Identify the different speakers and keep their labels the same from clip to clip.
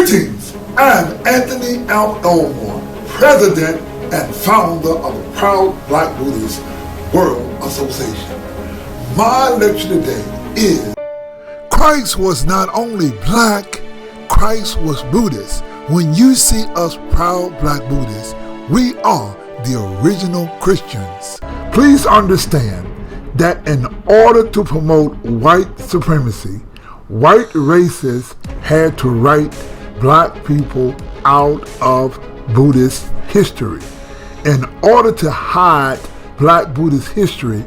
Speaker 1: Greetings, I'm Anthony Elmore, President and founder of the Proud Black Buddhist World Association. My lecture today is Christ was not only black, Christ was Buddhist. When you see us proud black Buddhists, we are the original Christians. Please understand that in order to promote white supremacy, white racists had to write black people out of Buddhist history. In order to hide black Buddhist history,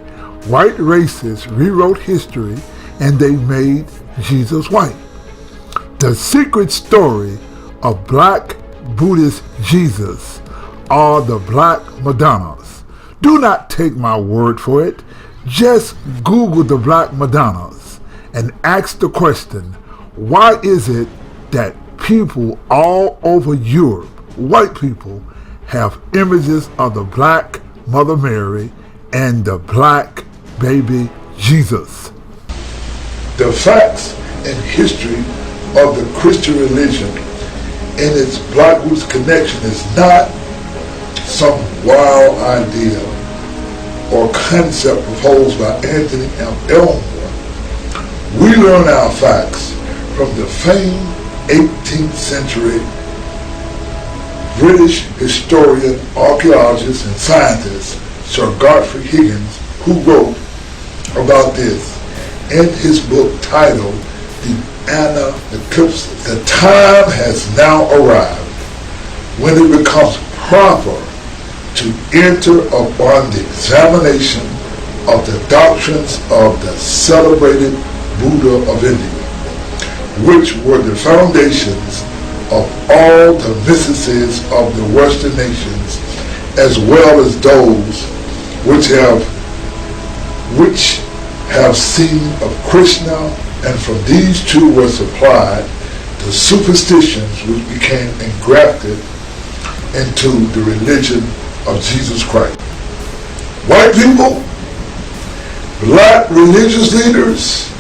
Speaker 1: white racists rewrote history and they made Jesus white. The secret story of black Buddhist Jesus are the Black Madonnas. Do not take my word for it. Just Google the Black Madonnas and ask the question, why is it that people all over Europe, white people, have images of the Black Mother Mary and the Black Baby Jesus? The facts and history of the Christian religion and its Black Buddhist connection is not some wild idea or concept proposed by Anthony Elmore. We learn our facts from the famed 18th century British historian, archaeologist, and scientist Sir Godfrey Higgins, who wrote about this in his book titled The Eclipses. The time has now arrived when it becomes proper to enter upon the examination of the doctrines of the celebrated Buddha of India, which were the foundations of all the mysticisms of the Western nations, as well as those which have seen of Krishna, and from these two were supplied the superstitions which became engrafted into the religion of Jesus Christ. White people, black religious leaders,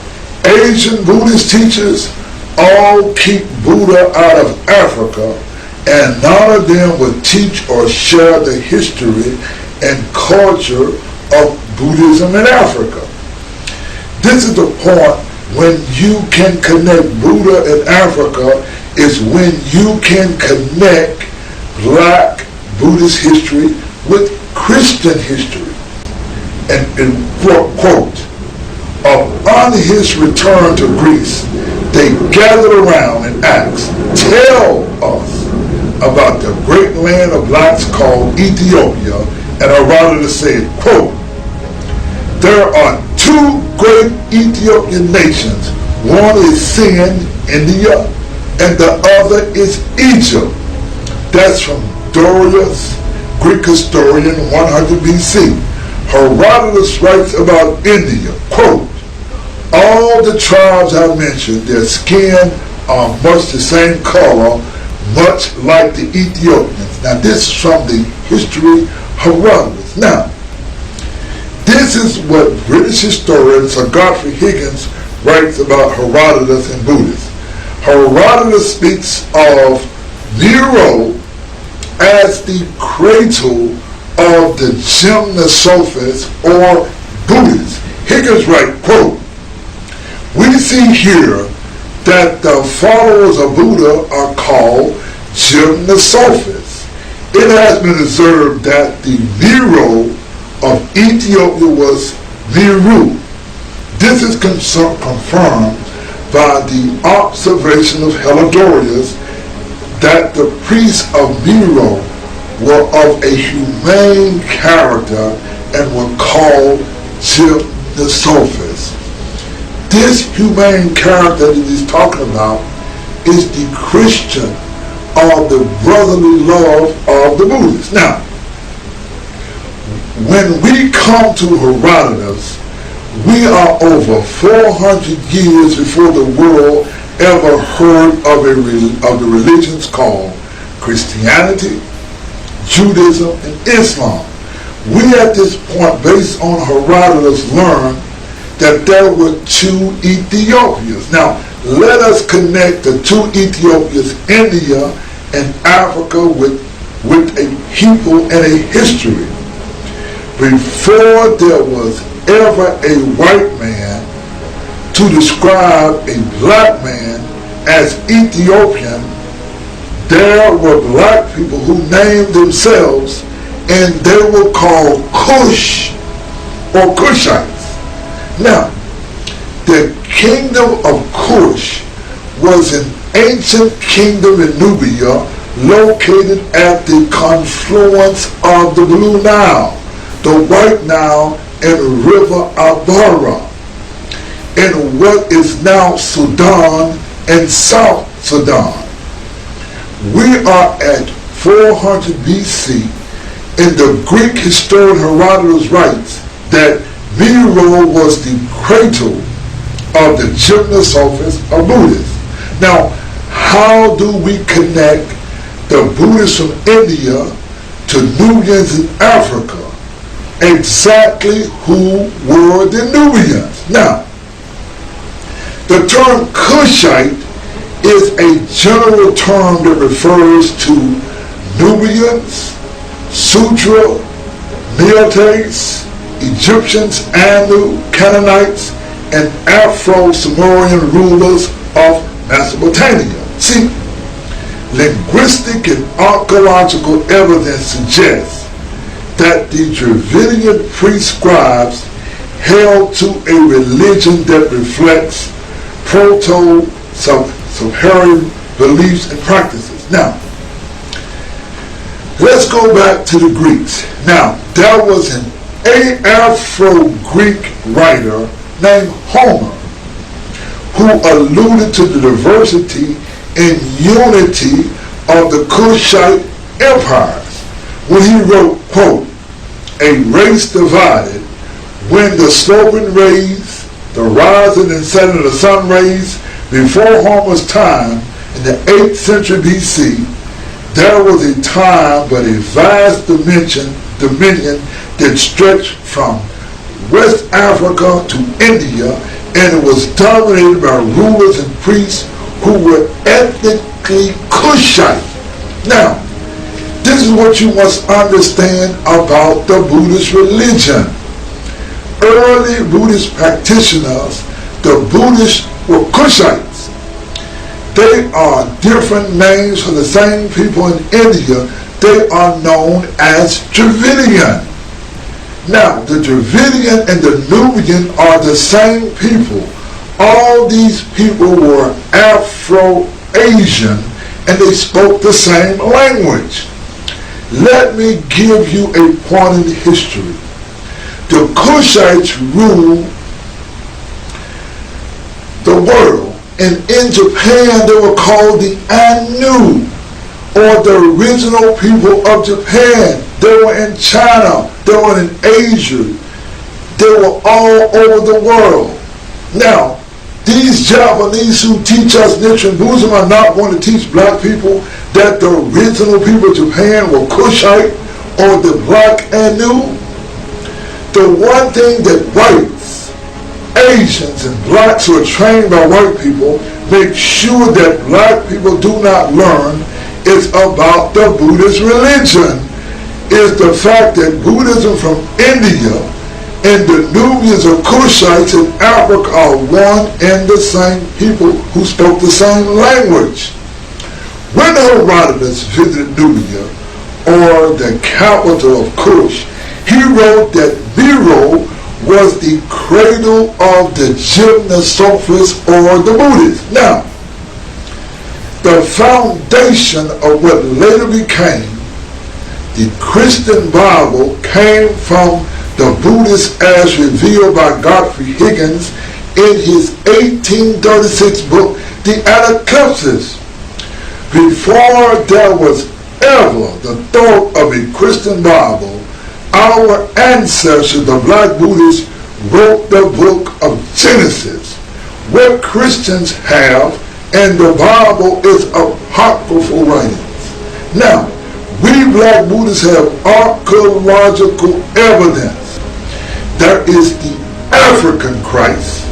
Speaker 1: Asian Buddhist teachers all keep Buddha out of Africa, and none of them would teach or share the history and culture of Buddhism in Africa. This is the point when you can connect Buddha in Africa, is when you can connect black Buddhist history with Christian history. And quote, upon his return to Greece, they gathered around and asked, tell us about the great land of blacks called Ethiopia. And Herodotus said, quote, there are two great Ethiopian nations. One is Sin, India, and the other is Egypt. That's from Darius, Greek historian, 100 BC. Herodotus writes about India, quote, all the tribes I mentioned, their skin are much the same color, much like the Ethiopians. Now this is from the history Herodotus. Now, this is what British historian Sir Godfrey Higgins writes about Herodotus and Buddhists. Herodotus speaks of Nero as the cradle of the Gymnosophists or Buddhists. Higgins writes, quote, we see here that the followers of Buddha are called Gymnosophists. It has been observed that the Nero of Ethiopia was Meru. This is confirmed by the observation of Herodotus that the priests of Nero were of a humane character and were called Gymnosophists. This humane character that he's talking about is the Christian or the brotherly love of the Buddhists. Now, when we come to Herodotus, we are over 400 years before the world ever heard of the religions called Christianity, Judaism, and Islam. We at this point, based on Herodotus, learn that there were two Ethiopias. Now, let us connect the two Ethiopias, India and Africa, with a people and a history. Before there was ever a white man to describe a black man as Ethiopian, there were black people who named themselves, and they were called Kush or Kushites. Now, the kingdom of Kush was an ancient kingdom in Nubia located at the confluence of the Blue Nile, the White Nile, and River Abara, in what is now Sudan and South Sudan. We are at 400 BC, and the Greek historian Herodotus writes that Nero was the cradle of the Gymnosophist of Buddhists. Now, how do we connect the Buddhists from India to Nubians in Africa? Exactly who were the Nubians? Now, the term Kushite is a general term that refers to Nubians, Sutra, Neotes, Egyptians, Anu, Canaanites, and Afro-Sumerian rulers of Mesopotamia. See, linguistic and archaeological evidence suggests that the Dravidian pre-scribes held to a religion that reflects Proto-Saharan beliefs and practices. Now, let's go back to the Greeks. Now, there was an Afro-Greek writer named Homer who alluded to the diversity and unity of the Kushite empires when he wrote, quote, "A race divided when the sloping rays, the rising and setting of the sun rays, before Homer's time in the 8th century BC, there was a time but a vast dominion that stretched from West Africa to India, and it was dominated by rulers and priests who were ethnically Kushite." Now, this is what you must understand about the Buddhist religion. Early Buddhist practitioners, the Buddhists were Kushites. They are different names for the same people in India. They are known as Dravidian. Now, the Dravidian and the Nubian are the same people. All these people were Afro-Asian, and they spoke the same language. Let me give you a point in history. The Kushites ruled the world, and in Japan they were called the Anu, or the original people of Japan. They were in China, they were in Asia, they were all over the world. Now, these Japanese who teach us Nichiren Buddhism are not going to teach black people that the original people of Japan were Kushite or the Black Anu. The one thing that whites, Asians, and blacks who are trained by white people make sure that black people do not learn is about the Buddhist religion, is the fact that Buddhism from India and the Nubians or Kushites in Africa are one and the same people who spoke the same language. When Herodotus visited Nubia, or the capital of Kush, he wrote that Nero was the cradle of the Gymnosophists or the Buddhists. Now, the foundation of what later became the Christian Bible came from the Buddhists as revealed by Godfrey Higgins in his 1836 book, The Anaclepsis. Before there was ever the thought of a Christian Bible, our ancestors, the Black Buddhists, wrote the book of Genesis. What Christians have and the Bible is apocryphal writings. Now, we Black Buddhists have archaeological evidence. There is the African Christ,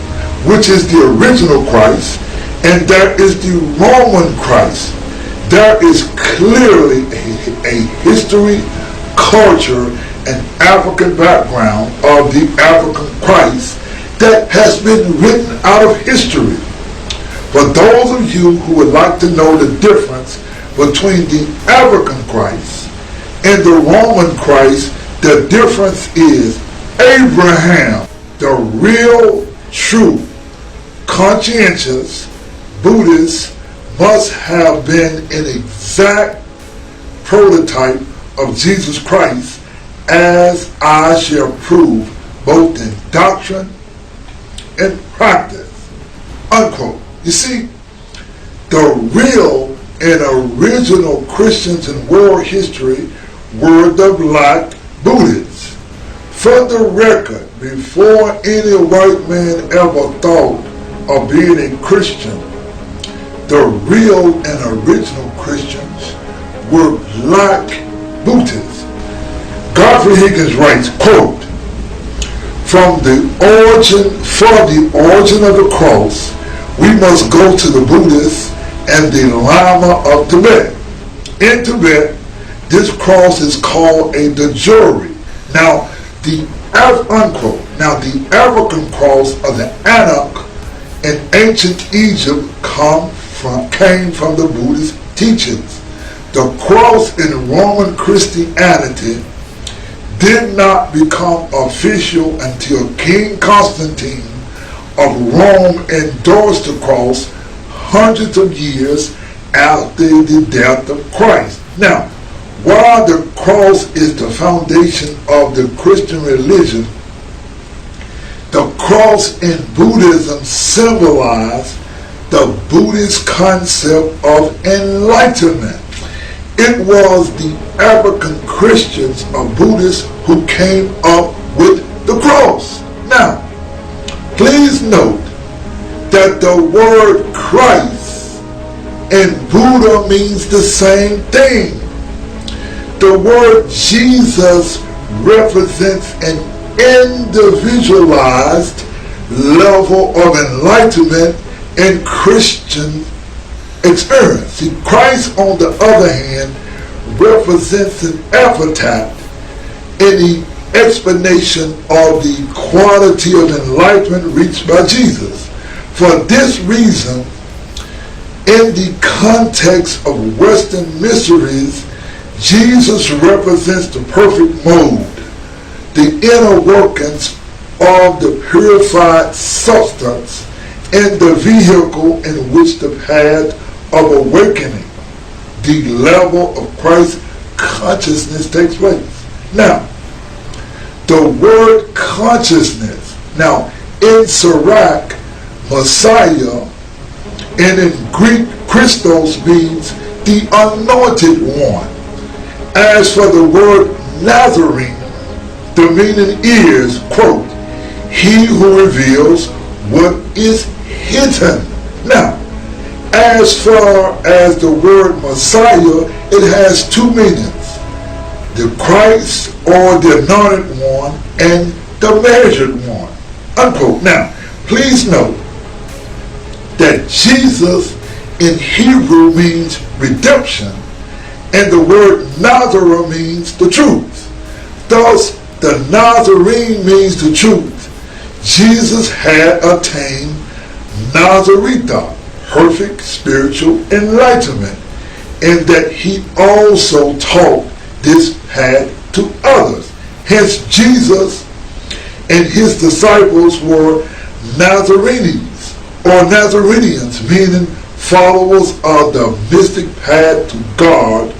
Speaker 1: which is the original Christ, and there is the Roman Christ. There is clearly a history, culture, and African background of the African Christ that has been written out of history. For those of you who would like to know the difference between the African Christ and the Roman Christ, the difference is Abraham, the real, true, conscientious Buddhist, must have been an exact prototype of Jesus Christ, as I shall prove both in doctrine and practice. Unquote. You see, the real and original Christians in world history were the Black Buddhists. For the record, before any white man ever thought of being a Christian, the real and original Christians were Black Buddhists. Godfrey Higgins writes, quote, for the origin of the cross, we must go to the Buddhists and the Lama of Tibet. In Tibet, this cross is called a dajuri. Now, the African cross of the Anak in ancient Egypt came from the Buddhist teachings. The cross in Roman Christianity did not become official until King Constantine of Rome endorsed the cross hundreds of years after the death of Christ. Now, while the cross is the foundation of the Christian religion, the cross in Buddhism symbolized the Buddhist concept of enlightenment. It was the African Christians or Buddhists who came up with the cross. Now, please note that the word Christ in Buddha means the same thing. The word Jesus represents an individualized level of enlightenment in Christian experience. See, Christ, on the other hand, represents an epithet in the explanation of the quality of enlightenment reached by Jesus. For this reason, in the context of Western mysteries, Jesus represents the perfect mode, the inner workings of the purified substance, and the vehicle in which the path of awakening, the level of Christ's consciousness, takes place. Now, the word consciousnness, now in Sirach, Messiah, and in Greek, Christos means the anointed one. As for the word Nazarene, the meaning is, quote, he who reveals what is hidden. Now, as far as the word Messiah, it has two meanings: the Christ or the anointed one and the measured one, unquote. Now, please note that Jesus in Hebrew means redemption, and the word Nazareth means the truth. Thus, the Nazarene means the truth. Jesus had attained Nazaretha, perfect spiritual enlightenment, and that he also taught this path to others. Hence, Jesus and his disciples were Nazarenes or Nazarenes, meaning followers of the mystic path to God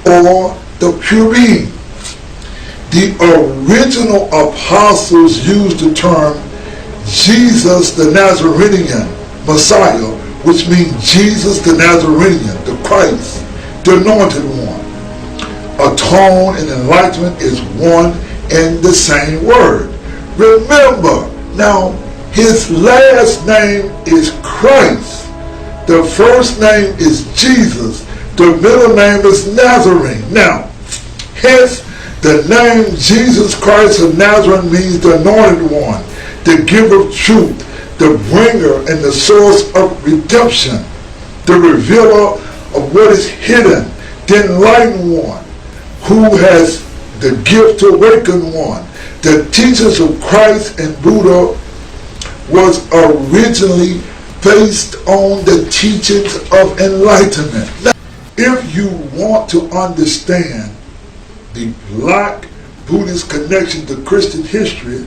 Speaker 1: or the pure being. The original apostles used the term Jesus the Nazarene Messiah, which means Jesus the Nazarene, the Christ, the anointed one. Atone and enlightenment is one and the same word. Remember, now, his last name is Christ. The first name is Jesus. The middle name is Nazarene. Now, hence, the name Jesus Christ of Nazareth means the anointed one, the giver of truth, the bringer and the source of redemption, the revealer of what is hidden, the enlightened one, who has the gift to awaken one. The teachings of Christ and Buddha was originally based on the teachings of enlightenment. Now, if you want to understand the Black Buddhist connection to Christian history,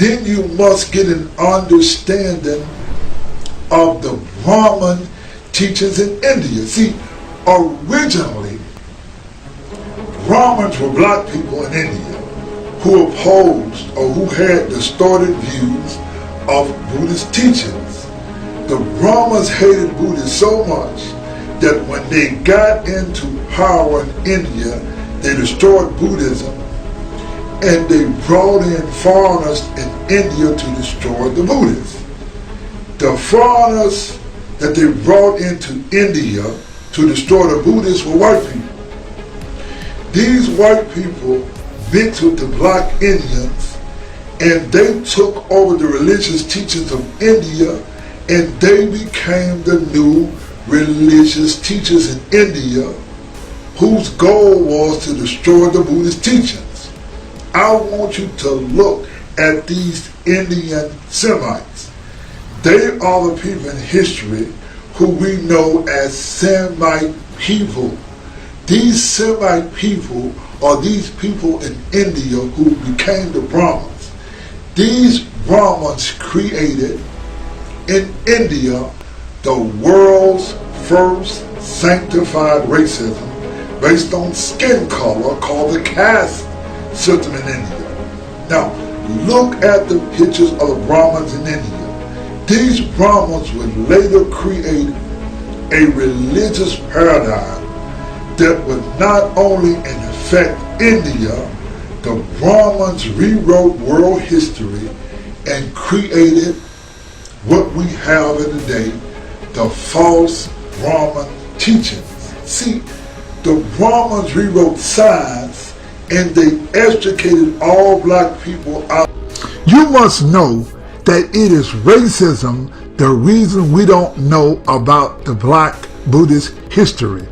Speaker 1: then you must get an understanding of the Brahman teachings in India. See, originally, Brahmins were black people in India who opposed or who had distorted views of Buddhist teachings. The Brahmins hated Buddhists so much that when they got into power in India, they destroyed Buddhism and they brought in foreigners in India to destroy the Buddhists. The foreigners that they brought into India to destroy the Buddhists were white people. These white people mixed with the black Indians, and they took over the religious teachings of India, and they became the new religious teachers in India, whose goal was to destroy the Buddhist teachings. I want you to look at these Indian Semites. They are the people in history who we know as Semite people. These Semite people are these people in India who became the Brahmins. These Brahmins created in India the world's first sanctified racism based on skin color called the caste system in India. Now, look at the pictures of the Brahmins in India. These Brahmins would later create a religious paradigm that would not only affect India, the Brahmins rewrote world history and created what we have in today, the false Brahman teachings. See, the Brahmins rewrote science and they extricated all black people out. You must know that it is racism the reason we don't know about the Black Buddhist history.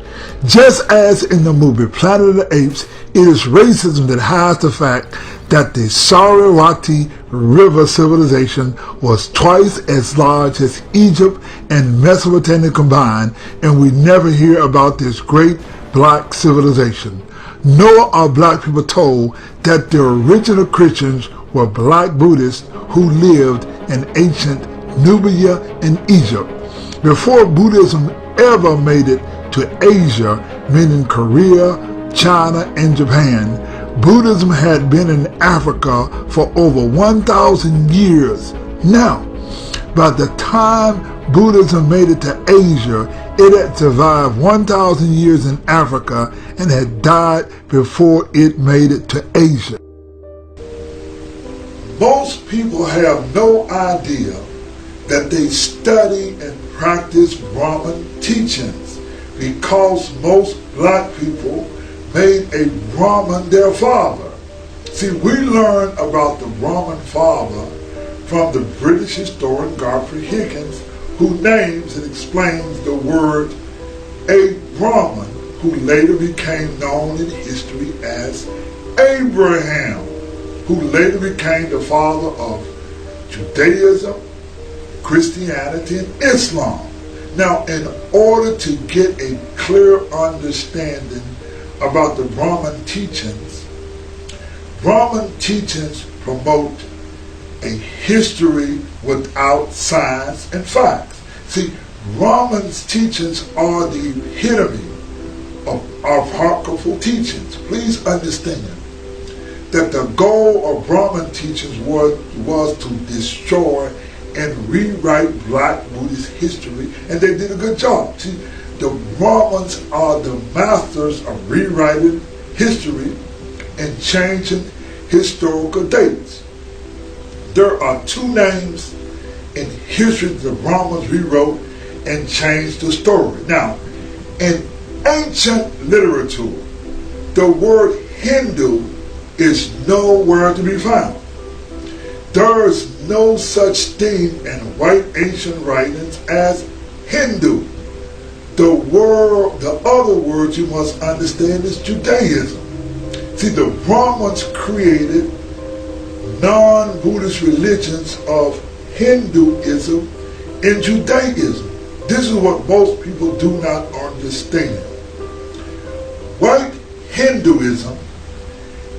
Speaker 1: Just as in the movie Planet of the Apes, it is racism that hides the fact that the Saraswati River civilization was twice as large as Egypt and Mesopotamia combined, and we never hear about this great black civilization. Nor are black people told that the original Christians were black Buddhists who lived in ancient Nubia and Egypt. Before Buddhism ever made it to Asia, meaning Korea, China, and Japan, Buddhism had been in Africa for over 1,000 years. Now, by the time Buddhism made it to Asia, it had survived 1,000 years in Africa and had died before it made it to Asia. Most people have no idea that they study and practice Brahman teachings because most black people made a Brahman their father. See, we learn about the Brahman father from the British historian Godfrey Higgins, who names and explains the word a Brahman, who later became known in history as Abraham, who later became the father of Judaism, Christianity, and Islam. Now, in order to get a clear understanding about the Brahman teachings promote a history without science and facts. See, Brahman's teachings are the epitome of our apocryphal teachings. Please understand that the goal of Brahman teachings was to destroy and rewrite black Buddhist history, and they did a good job. See, the Brahmins are the masters of rewriting history and changing historical dates. There are two names in history that the Brahmins rewrote and changed the story. Now, in ancient literature, the word Hindu is nowhere to be found. There is no such thing in white ancient writings as Hindu. The other word you must understand is Judaism. See, the Brahmins created non-Buddhist religions of Hinduism and Judaism. This is what most people do not understand. White Hinduism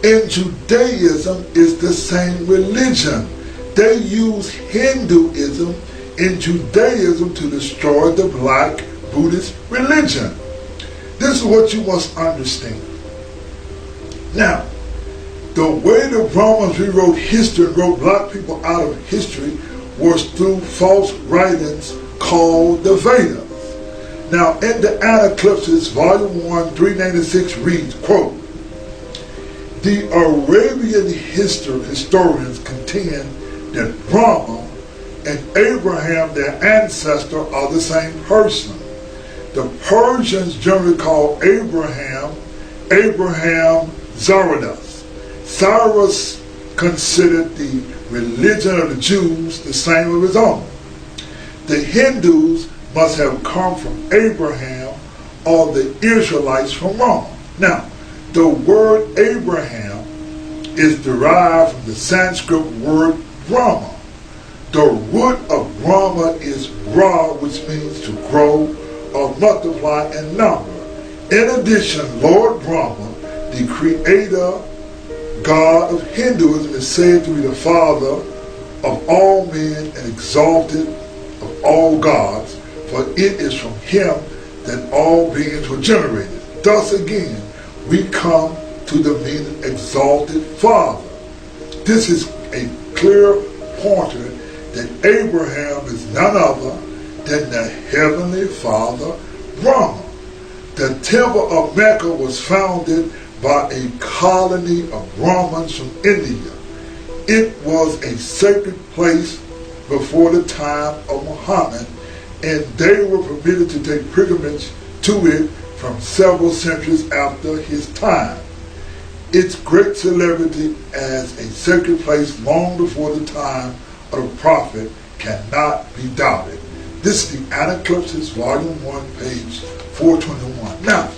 Speaker 1: and Judaism is the same religion. They use Hinduism and Judaism to destroy the Black Buddhist religion. This is what you must understand. Now, the way the Brahmins rewrote history and wrote black people out of history was through false writings called the Vedas. Now, in the Anaclipsis, Volume 1, 396 reads, quote, "The Arabian historians contend that Brahma and Abraham, their ancestor, are the same person. The Persians generally call Abraham Zarathustra. Cyrus considered the religion of the Jews the same of his own. The Hindus must have come from Abraham or the Israelites from Rome." Now, the word Abraham is derived from the Sanskrit word Brahma. The root of Brahma is Ra, which means to grow or multiply in number. In addition, Lord Brahma, the creator God of Hinduism, is said to be the father of all men and exalted of all gods, for it is from him that all beings were generated. Thus again, we come to the meaning exalted father. This is a clear pointer that Abraham is none other than the heavenly father Brahma. The Temple of Mecca was founded by a colony of Brahmins from India. It was a sacred place before the time of Muhammad, and they were permitted to take pilgrimage to it from several centuries after his time. Its great celebrity as a sacred place long before the time of the prophet cannot be doubted. This is the Anaclipsis, Volume 1, page 421. Now,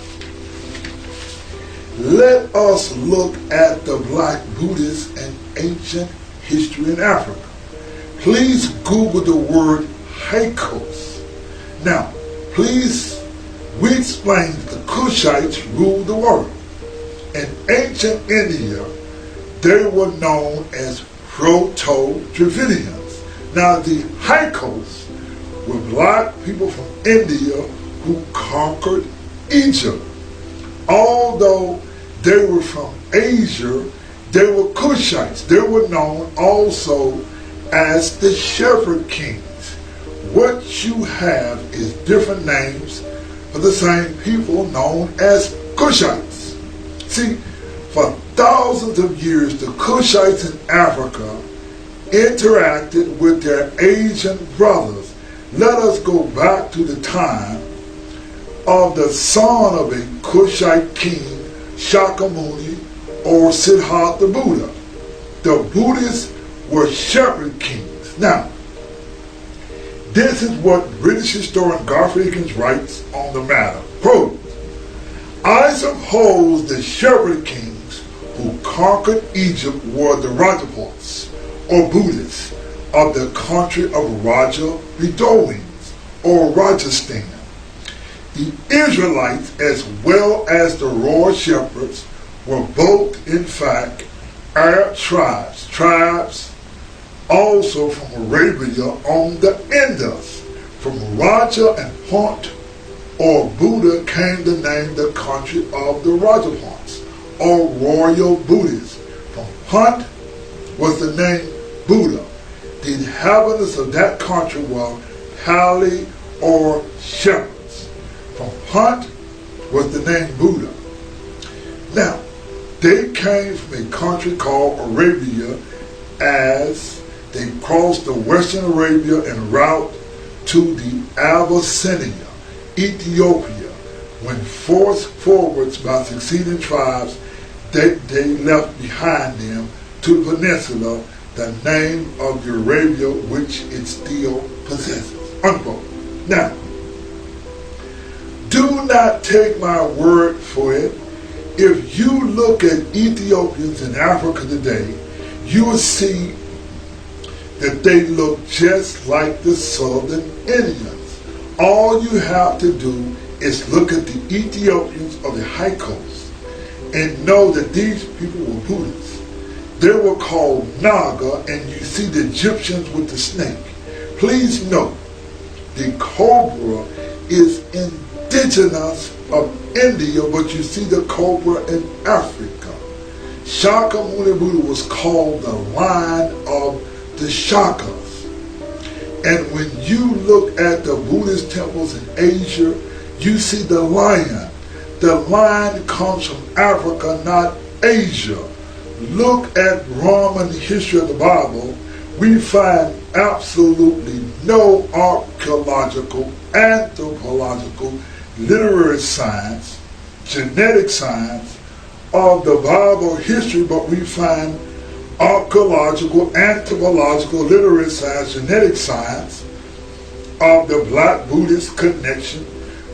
Speaker 1: let us look at the Black Buddhists and ancient history in Africa. Please Google the word Haikos. Now, please, we explained that the Kushites ruled the world. In ancient India, they were known as Proto-Dravidians. Now, the Haikos were black people from India who conquered Egypt. Although they were from Asia, they were Kushites. They were known also as the Shepherd Kings. What you have is different names for the same people known as Kushites. See, for thousands of years, the Kushites in Africa interacted with their Asian brothers. Let us go back to the time of the son of a Kushite king, Shakyamuni or Siddhartha Buddha. The Buddhists were shepherd kings. Now, this is what British historian Garfield Higgins writes on the matter. Quote, "I suppose the shepherd kings who conquered Egypt were the Rajputs or Buddhists of the country of Raja Bedouins or Rajasthan. The Israelites, as well as the royal shepherds, were both, in fact, Arab tribes also from Arabia on the Indus. From Raja and Punt or Buddha came the name the country of the Rajputs or royal Buddhists. From Punt was the name Buddha. The inhabitants of that country were Pali or shepherds. From Punt was the name Buddha. Now, they came from a country called Arabia as they crossed the western Arabia en route to the Abyssinia, Ethiopia. When forced forwards by succeeding tribes, they left behind them to the peninsula the name of Arabia which it still possesses, unquote. Now, do not take my word for it. If you look at Ethiopians in Africa today, you will see that they look just like the southern Indians. All you have to do is look at the Ethiopians of the high coast and know that these people were Buddhists. They were called Naga, and you see the Egyptians with the snake. Please note, the cobra is indigenous of India, but you see the cobra in Africa. Shakyamuni Buddha was called the lion of the Shakas. And when you look at the Buddhist temples in Asia, you see the lion. The lion comes from Africa, not Asia. Look at Roman history of the Bible. We find absolutely no archaeological, anthropological, literary science, genetic science of the Bible history, but we find archaeological, anthropological, literary science, genetic science of the Black Buddhist connection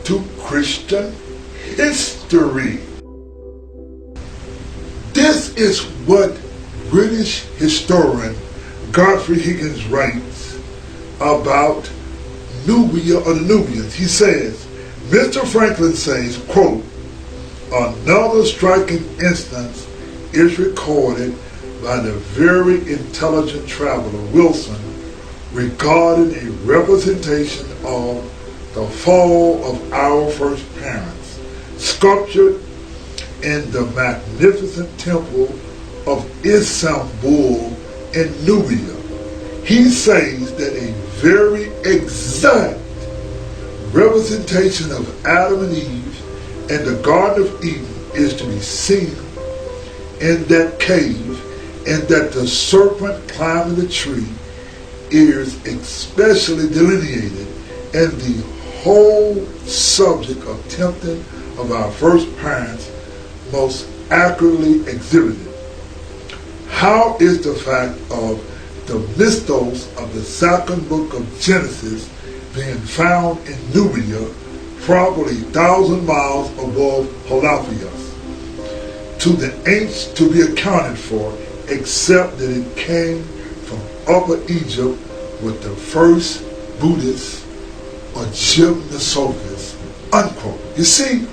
Speaker 1: to Christian history. This is what British historian Godfrey Higgins writes about Nubia or Nubians. He says, Mr. Franklin says, quote, another striking instance is recorded by the very intelligent traveler Wilson regarding a representation of the fall of our first parents, sculptured in the magnificent temple of Istanbul in Nubia. He says that a very exact representation of Adam and Eve in the Garden of Eden is to be seen in that cave, and that the serpent climbing the tree is especially delineated, and the whole subject of tempting of our first parents most accurately exhibited. How is the fact of the mythos of the second book of Genesis being found in Nubia, probably 1,000 miles above Holophus, to be accounted for, except that it came from Upper Egypt with the first Buddhists or gymnosophists, unquote. You see,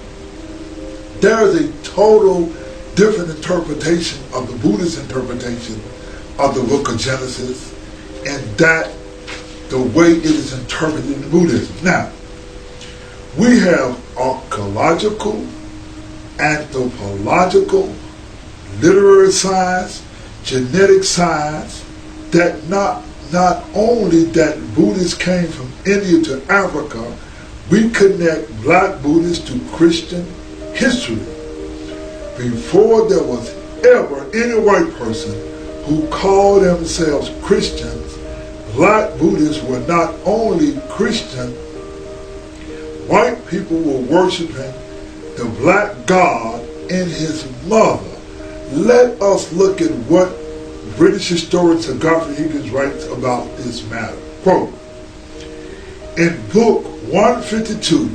Speaker 1: there is a total different interpretation of the Buddhist interpretation of the book of Genesis, and that the way it is interpreted in Buddhism. Now, we have archaeological, anthropological, literary science, genetic science, that not only that Buddhists came from India to Africa, we connect Black Buddhists to Christian history. Before there was ever any white person who called themselves Christians, Black Buddhists were not only Christian, white people were worshiping the black god and his mother. Let us look at what British historian Sir Godfrey Higgins writes about this matter. Quote, in book 152,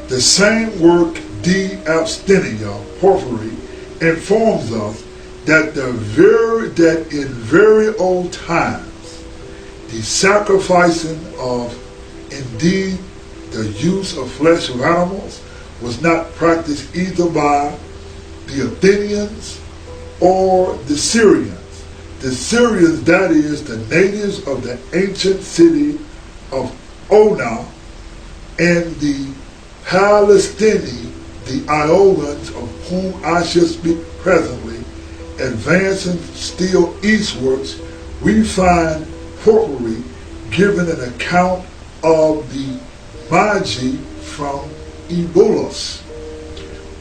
Speaker 1: the same work De Abstinia Porphyry informs us that in very old times, the sacrificing of, indeed, the use of flesh of animals was not practiced either by the Athenians or the Syrians. The Syrians, that is, the natives of the ancient city of Ona, and the Palestinians, the Ionians, of whom I shall speak presently, advancing still eastwards, we find Porphyry giving an account of the Magi from Ebullus,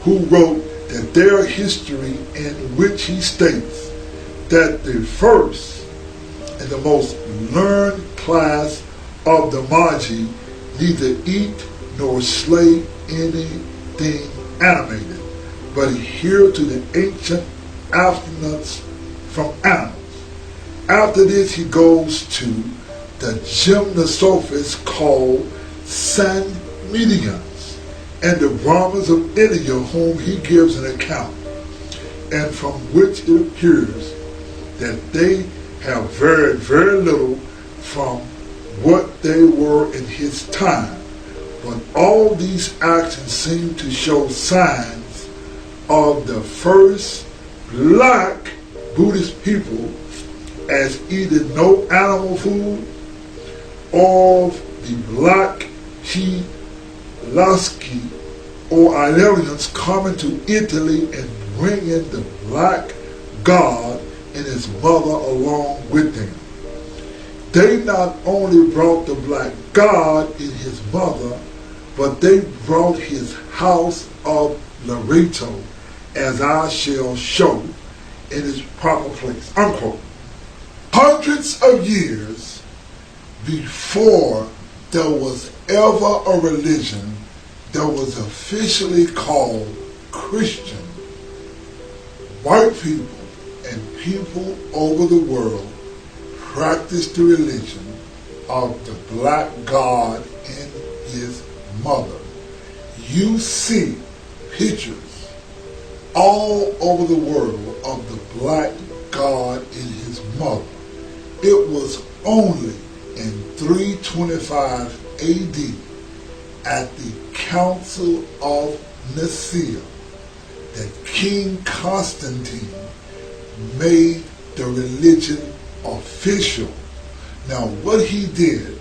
Speaker 1: who wrote that their history, in which he states that the first and the most learned class of the Magi neither eat nor slay anything animated, but adhere to the ancient abstinence from animals. After this, he goes to the gymnosophist called San Medians and the Brahmins of India, whom he gives an account, and from which it appears that they have varied very little from what they were in his time. But all these actions seem to show signs of the first Black Buddhist people as either no animal food or the Black Chilaschi or Illyrians coming to Italy and bringing the Black God and his mother along with them. They not only brought the Black God and his mother, but they brought his house of Loreto, as I shall show in its proper place, unquote. Hundreds of years before there was ever a religion that was officially called Christian, white people and people over the world practiced the religion of the Black God and his mother. You see pictures all over the world of the Black God and his mother. It was only in 325 AD at the Council of Nicaea that King Constantine made the religion official. Now what he did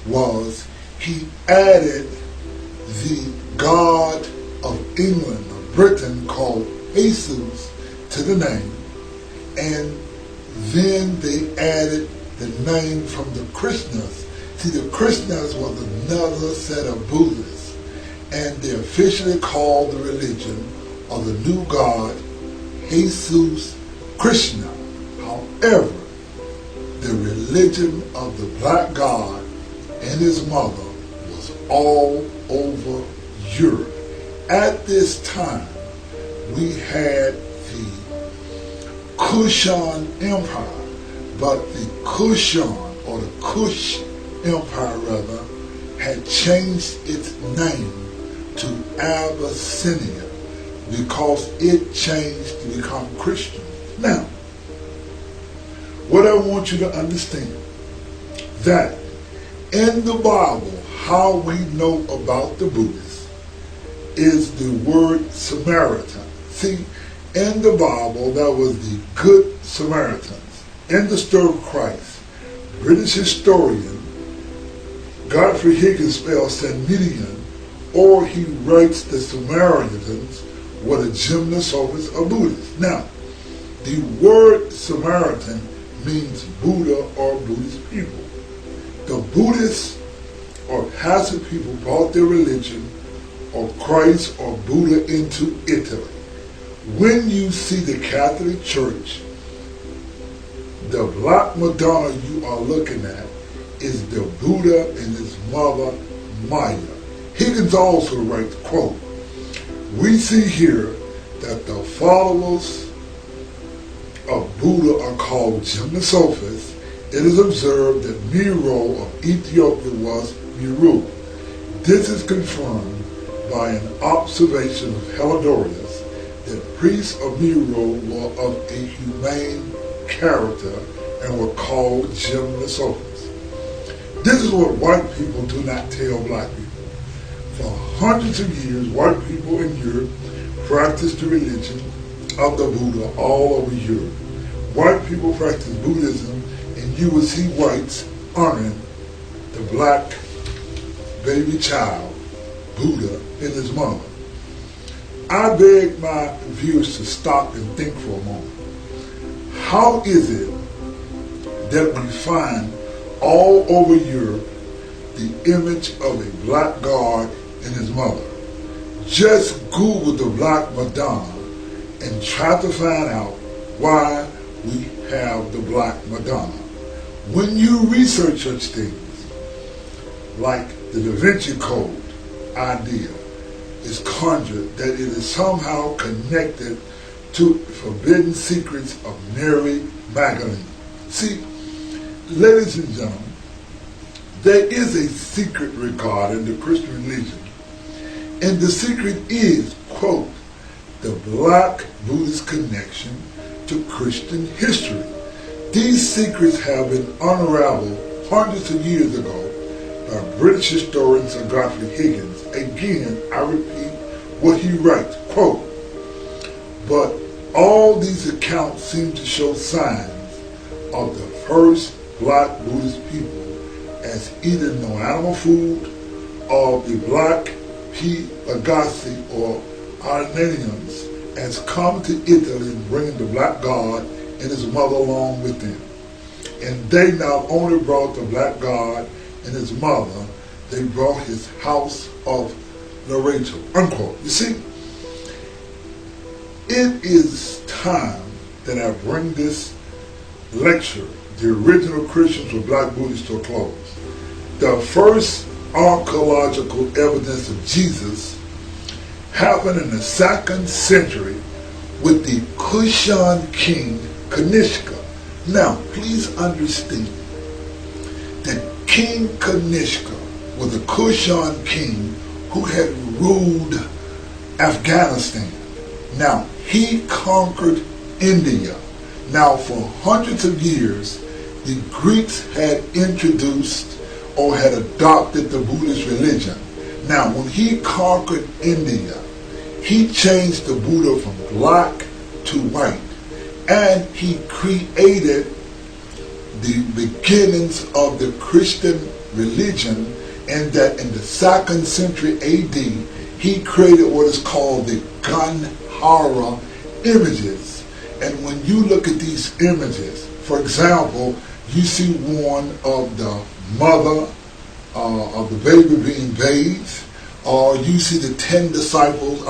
Speaker 1: was he added the God of England, of Britain, called Jesus to the name, and then they added the name from the Krishnas. See, the Krishnas was another set of Buddhists, and they officially called the religion of the new God Jesus Krishna. However, the religion of the Black God and his mother was all over Europe. At this time, we had the Kushan Empire, but the Kushan, or the Kush Empire rather, had changed its name to Abyssinia because it changed to become Christian. Now, what I want you to understand, that in the Bible, how we know about the Buddhists is the word Samaritan. See, in the Bible, that was the Good Samaritans. In the story of Christ, British historian Godfrey Higgins spells San Median, or he writes the Samaritans were the gymnosophist of Buddhists. Now, the word Samaritan means Buddha or Buddhist people. The Buddhists or passive people brought their religion or Christ or Buddha into Italy. When you see the Catholic Church, the Black Madonna you are looking at is the Buddha and his mother Maya. Higgins also writes, quote, "We see here that the followers of Buddha are called gymnosophists. It is observed that Miro of Ethiopia was Miru. This is confirmed by an observation of Helidorius that priests of Miro were of a humane character and were called gymnosophists." This is what white people do not tell black people. For hundreds of years, white people in Europe practiced the religion of the Buddha all over Europe. White people practice Buddhism, and you will see whites honoring the black baby child, Buddha, and his mother. I beg my viewers to stop and think for a moment. How is it that we find all over Europe the image of a black god and his mother? Just Google the Black Madonna and try to find out why we have the Black Madonna. When you research such things, like the Da Vinci Code idea is conjured that it is somehow connected to forbidden secrets of Mary Magdalene. See, ladies and gentlemen, there is a secret regarding the Christian religion, and the secret is, quote, the Black Buddhist connection to Christian history. These secrets have been unraveled hundreds of years ago by British historian Sir Godfrey Higgins. Again, I repeat what he writes, quote, but all these accounts seem to show signs of the first Black Buddhist people as either no animal food or the Black Pagasi or Armenians as come to Italy and bringing the Black God and his mother along with them. And they not only brought the Black God and his mother, they brought his house of narrated, unquote. You see, it is time that I bring this lecture, The Original Christians were Black Buddhists, to a close. The first archaeological evidence of Jesus happened in the 2nd century with the Kushan king Kanishka. Now, please understand that King Kanishka was a Kushan king who had ruled Afghanistan. Now, he conquered India. Now, for hundreds of years, the Greeks had introduced or had adopted the Buddhist religion. Now, when he conquered India, he changed the Buddha from black to white, and he created the beginnings of the Christian religion, and that in the 2nd century AD, he created what is called the Ganhara images. And when you look at these images, for example, you see one of the mother of the baby being bathed, or you see the 12 disciples.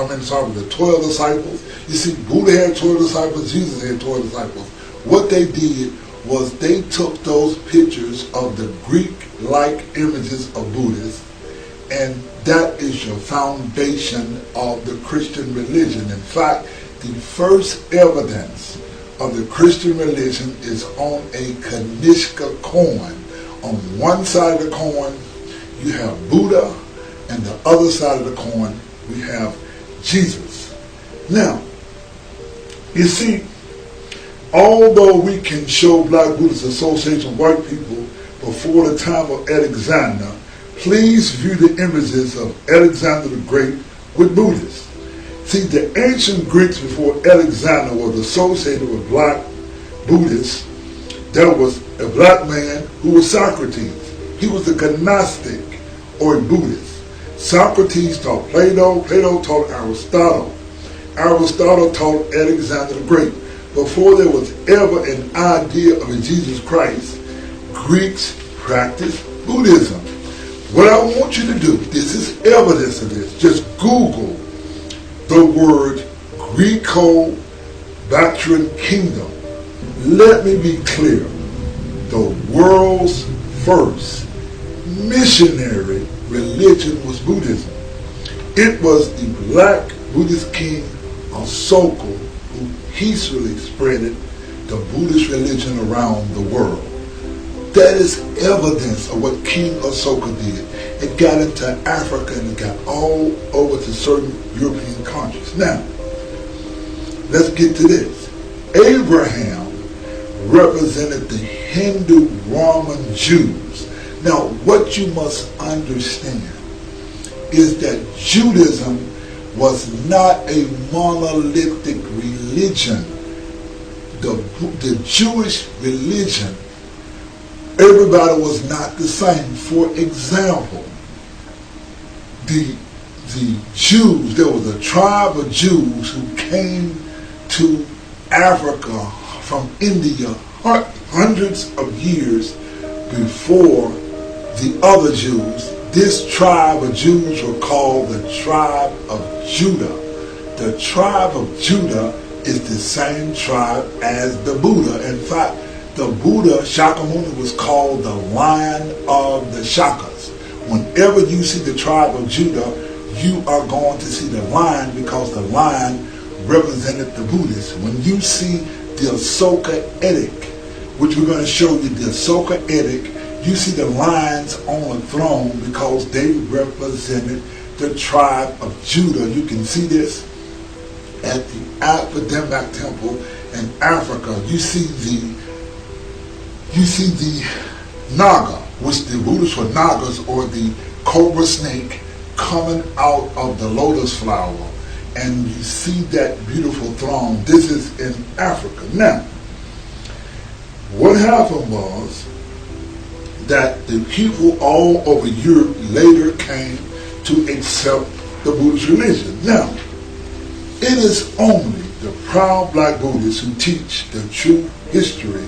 Speaker 1: You see Buddha had 12 disciples, Jesus had 12 disciples. What they did was they took those pictures of the Greek-like images of Buddhists, and that is your foundation of the Christian religion. In fact, the first evidence of the Christian religion is on a Kanishka coin. On one side of the coin, you have Buddha, and the other side of the coin, we have Jesus. Now, you see, although we can show Black Buddhist association with white people before the time of Alexander, please view the images of Alexander the Great with Buddhists. See, the ancient Greeks before Alexander was associated with Black Buddhists. There was a black man who was Socrates. He was a Gnostic or a Buddhist. Socrates taught Plato. Plato taught Aristotle. Aristotle taught Alexander the Great. Before there was ever an idea of a Jesus Christ, Greeks practiced Buddhism. What I want you to do, this is evidence of this, just Google the word Greco-Bactrian Kingdom. Let me be clear. The world's first missionary religion was Buddhism. It was the Black Buddhist king Asoka who peacefully spread the Buddhist religion around the world. That is evidence of what King Asoka did. It got into Africa and it got all over to certain European countries. Now, let's get to this. Abraham represented the Hindu Roman Jews. Now, what you must understand is that Judaism was not a monolithic religion. The Jewish religion, everybody was not the same. For example, the Jews, there was a tribe of Jews who came to Africa from India hundreds of years before the other Jews. This tribe of Jews were called the tribe of Judah. The tribe of Judah is the same tribe as the Buddha. In fact, the Buddha, Shakyamuni, was called the Lion of the Shakas. Whenever you see the tribe of Judah, you are going to see the lion because the lion represented the Buddhists. When you see the Asoka Edict, which we're going to show you the Ahsoka Edict. You see the lions on the throne because they represented the tribe of Judah. You can see this at the Apodemic Temple in Africa. You see the Naga, which the Buddhists were Nagas, or the cobra snake coming out of the lotus flower. And you see that beautiful throne. This is in Africa. Now, what happened was that the people all over Europe later came to accept the Buddhist religion. Now, it is only the proud black Buddhists who teach the true history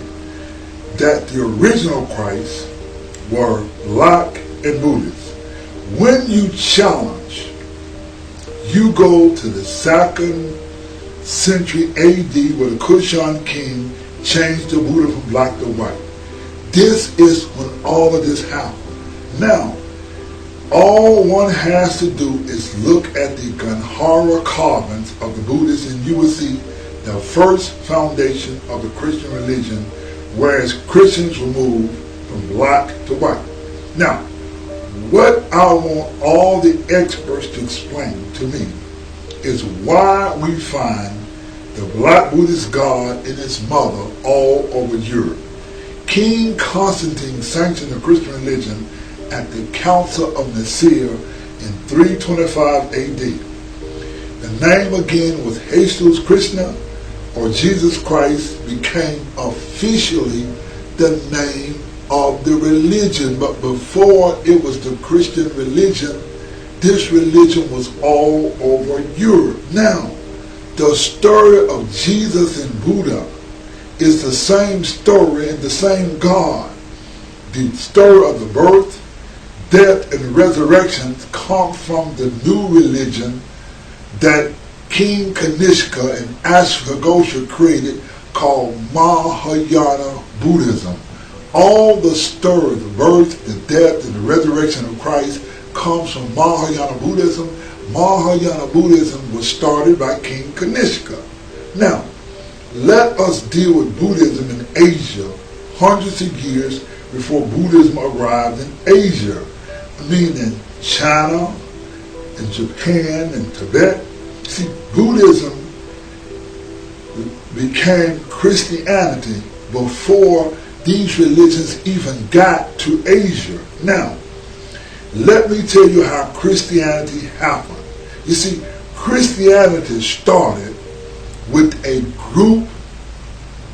Speaker 1: that the original Christ were black and Buddhist. When you challenge, you go to the 2nd century AD where the Kushan king changed the Buddha from black to white. This is when all of this happened. Now, all one has to do is look at the Ganhara carvings of the Buddhists, and you will see the first foundation of the Christian religion, whereas Christians were moved from black to white. Now, what I want all the experts to explain to me is why we find the black Buddhist god and his mother all over Europe. King Constantine sanctioned the Christian religion at the Council of Nicaea in 325 AD. The name again was Jesus Krishna, or Jesus Christ, became officially the name of the religion. But before it was the Christian religion, this religion was all over Europe. Now, the story of Jesus and Buddha is the same story and the same God. The story of the birth, death, and resurrection come from the new religion that King Kanishka and Ashwagosha created, called Mahayana Buddhism. All the story, the birth, the death, and the resurrection of Christ comes from Mahayana Buddhism. Mahayana Buddhism was started by King Kanishka. Now, let us deal with Buddhism in Asia hundreds of years before Buddhism arrived in Asia. I mean in China, in Japan, and Tibet. See, Buddhism became Christianity before these religions even got to Asia. Now, let me tell you how Christianity happened. You see, Christianity started with a group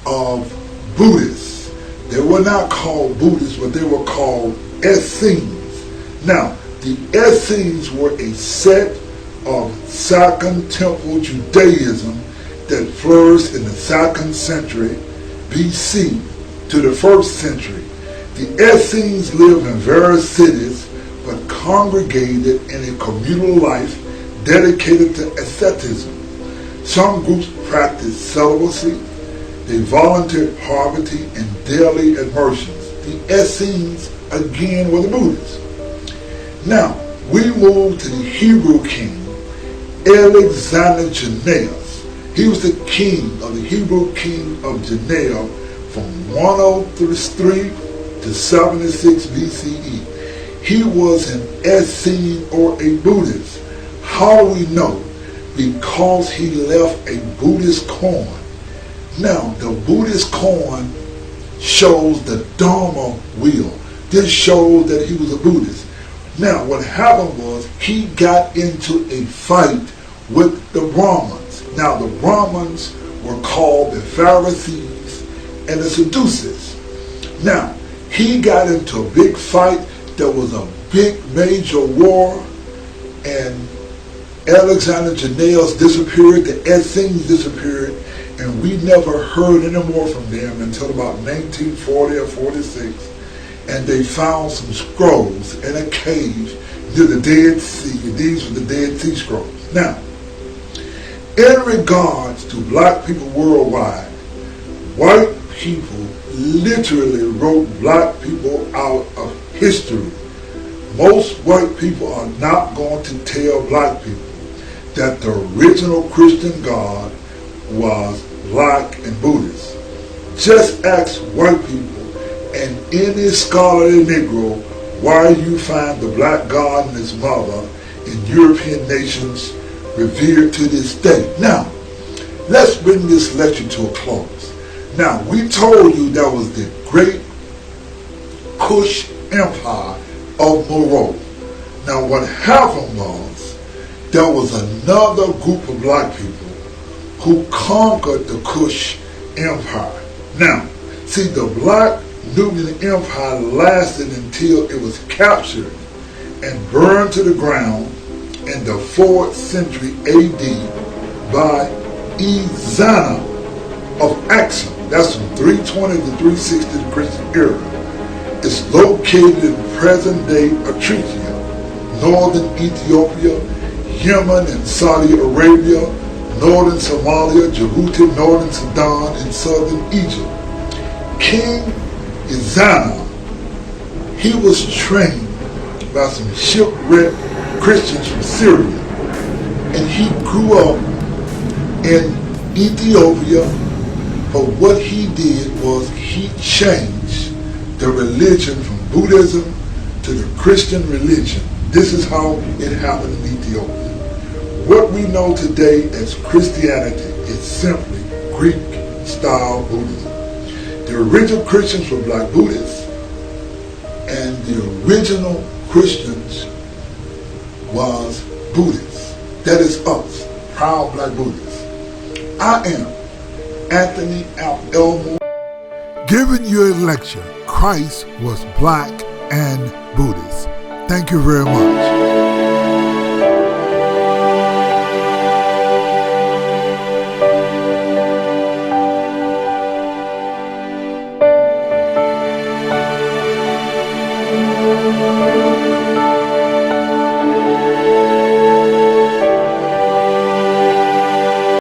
Speaker 1: of Buddhists. They were not called Buddhists, but they were called Essenes. Now, the Essenes were a sect of Second Temple Judaism that flourished in the 2nd century BC to the 1st century. The Essenes lived in various cities but congregated in a communal life dedicated to asceticism. Some groups practiced celibacy. They volunteered poverty and daily immersions. The Essenes, again, were the Buddhists. Now, we move to the Hebrew king, Alexander Jannaeus. He was the king of the Hebrew king of Judea from 103 to 76 BCE. He was an Essene or a Buddhist. How do we know? Because he left a Buddhist koan. Now, the Buddhist koan shows the Dharma wheel. This shows that he was a Buddhist. Now, what happened was he got into a fight with the Brahmins. Now, the Brahmins were called the Pharisees and the Sadducees. Now, he got into a big fight. There was a big major war, and Alexander Jannaeus disappeared, the Essenes disappeared, and we never heard any more from them until about 1940 or 46. And they found some scrolls in a cave near the Dead Sea. These were the Dead Sea Scrolls. Now, in regards to black people worldwide, white people literally wrote black people out of history. Most white people are not going to tell black people that the original Christian God was black and Buddhist. Just ask white people and any scholarly Negro why you find the black god and his mother in European nations revered to this day. Now, let's bring this lecture to a close. Now, we told you that was the great Kush Empire of Meroe. Now, what happened was there was another group of black people who conquered the Kush Empire. Now, see, the Black Nubian Empire lasted until it was captured and burned to the ground in the 4th century AD by Ezana of Axum. That's from 320 to 360 the Christian era. It's located in present-day Eritrea, northern Ethiopia, Yemen and Saudi Arabia, northern Somalia, Djibouti, northern Sudan, and southern Egypt. King Ezana, he was trained by some shipwrecked Christians from Syria, and he grew up in Ethiopia, but what he did was he changed the religion from Buddhism to the Christian religion. This is how it happened in Ethiopia. What we know today as Christianity is simply Greek-style Buddhism. The original Christians were Black Buddhists, and the original Christians was Buddhists. That is us, proud Black Buddhists. I am Anthony Elmore, giving you a lecture. Christ was Black and Buddhist. Thank you very much.